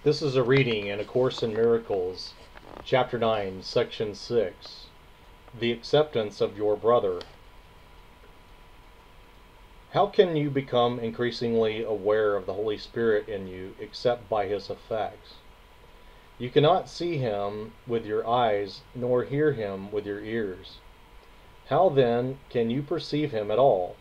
This is a reading in A Course in Miracles, Chapter 9, Section 6, The Acceptance of Your Brother. How can you become increasingly aware of the Holy Spirit in you except by His effects? You cannot see Him with your eyes, nor hear Him with your ears. How then can you perceive Him at all?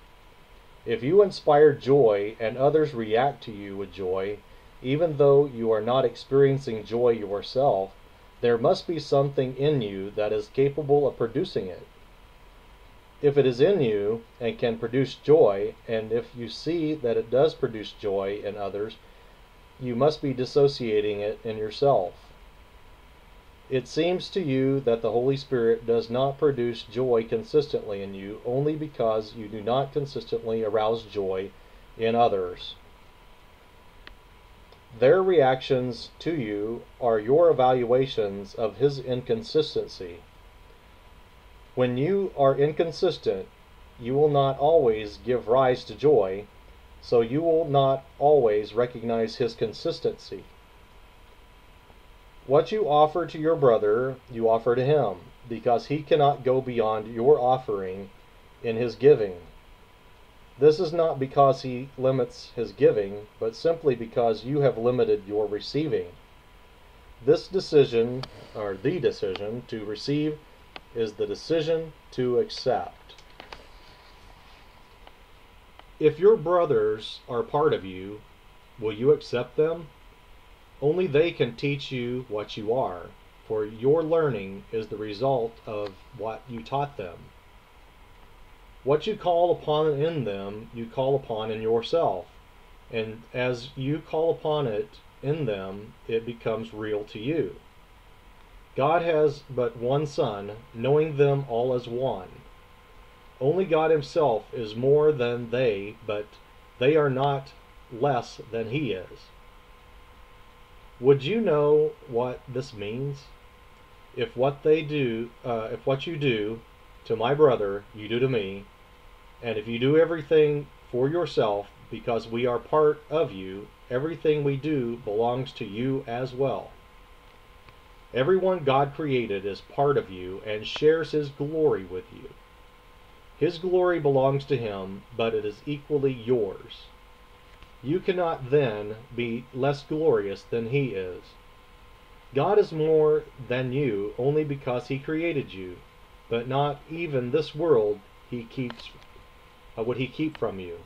If you inspire joy and others react to you with joy, even though you are not experiencing joy yourself, there must be something in you that is capable of producing it. If it is in you and can produce joy, and if you see that it does produce joy in others, you must be dissociating it in yourself. It seems to you that the Holy Spirit does not produce joy consistently in you only because you do not consistently arouse joy in others. Their reactions to you are your evaluations of His inconsistency. When you are inconsistent, you will not always give rise to joy, so you will not always recognize His consistency. What you offer to your brother, you offer to him, because he cannot go beyond your offering in his giving. This is not because he limits his giving, but simply because you have limited your receiving. This decision, or the decision to receive, is the decision to accept. If your brothers are part of you, will you accept them? Only they can teach you what you are, for your learning is the result of what you taught them. What you call upon in them, you call upon in yourself, and as you call upon it in them, it becomes real to you. God has but one Son, knowing them all as one. Only God Himself is more than they, but they are not less than He is. Would you know what this means? If what you do to my brother, you do to me, and if you do everything for yourself because we are part of you, everything we do belongs to you as well. Everyone God created is part of you and shares His glory with you. His glory belongs to Him, but it is equally yours. You cannot then be less glorious than He is. God is more than you only because He created you, but not even this world would He keep from you.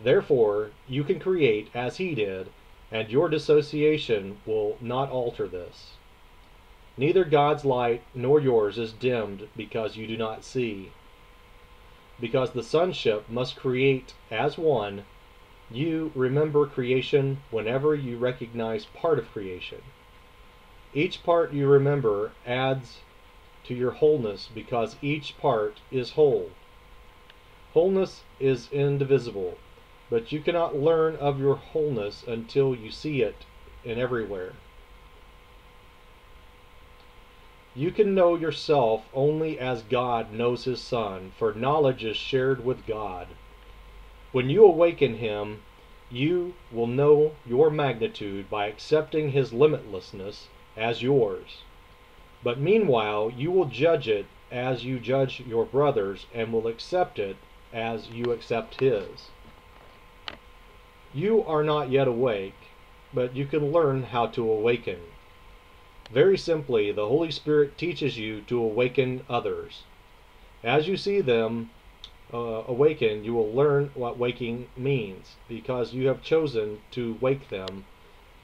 Therefore, you can create as He did, and your dissociation will not alter this. Neither God's light nor yours is dimmed because you do not see. Because the sonship must create as one, you remember creation whenever you recognize part of creation. Each part you remember adds to your wholeness because each part is whole. Wholeness is indivisible, but you cannot learn of your wholeness until you see it in everywhere. You can know yourself only as God knows His Son, for knowledge is shared with God. When you awaken Him, you will know your magnitude by accepting His limitlessness as yours. But meanwhile, you will judge it as you judge your brothers and will accept it as you accept His. You are not yet awake, but you can learn how to awaken. Very simply, the Holy Spirit teaches you to awaken others. As you see them awaken, you will learn what waking means, because you have chosen to wake them.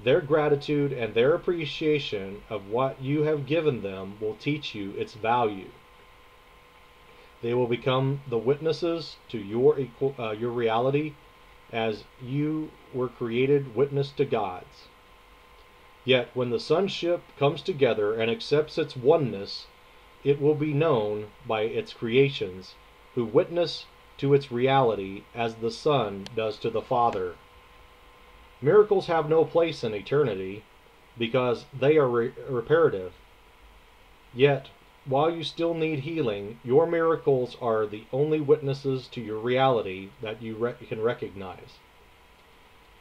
Their gratitude and their appreciation of what you have given them will teach you its value. They will become the witnesses to your reality as you were created witness to God's. Yet when the sonship comes together and accepts its oneness, it will be known by its creations, who witness to its reality as the Son does to the Father. Miracles have no place in eternity because they are reparative. Yet, while you still need healing, your miracles are the only witnesses to your reality that you can recognize.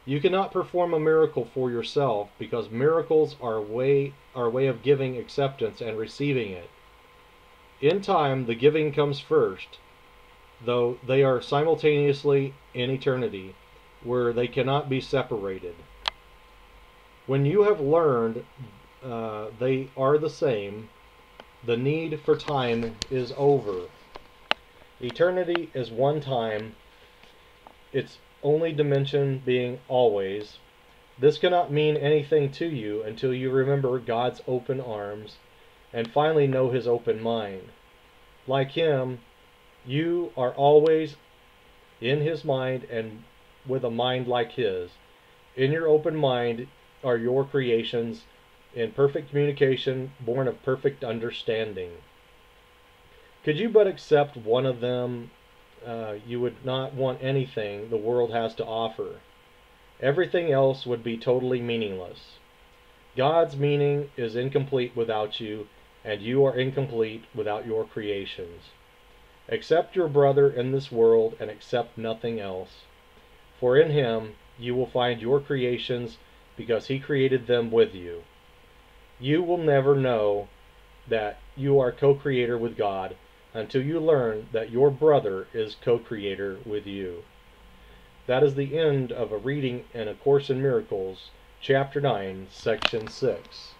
You cannot perform a miracle for yourself because miracles are a way of giving acceptance and receiving it. In time, the giving comes first, though they are simultaneously in eternity, where they cannot be separated. When you have learned they are the same, the need for time is over. Eternity is one time, its only dimension being always. This cannot mean anything to you until you remember God's open arms and finally know His open mind. Like Him, you are always in His mind and with a mind like His. In your open mind are your creations in perfect communication, born of perfect understanding. Could you but accept one of them, you would not want anything the world has to offer. Everything else would be totally meaningless. God's meaning is incomplete without you, and you are incomplete without your creations. Accept your brother in this world and accept nothing else. For in Him you will find your creations because He created them with you. You will never know that you are co-creator with God until you learn that your brother is co-creator with you. That is the end of a reading in A Course in Miracles, Chapter 9, Section 6.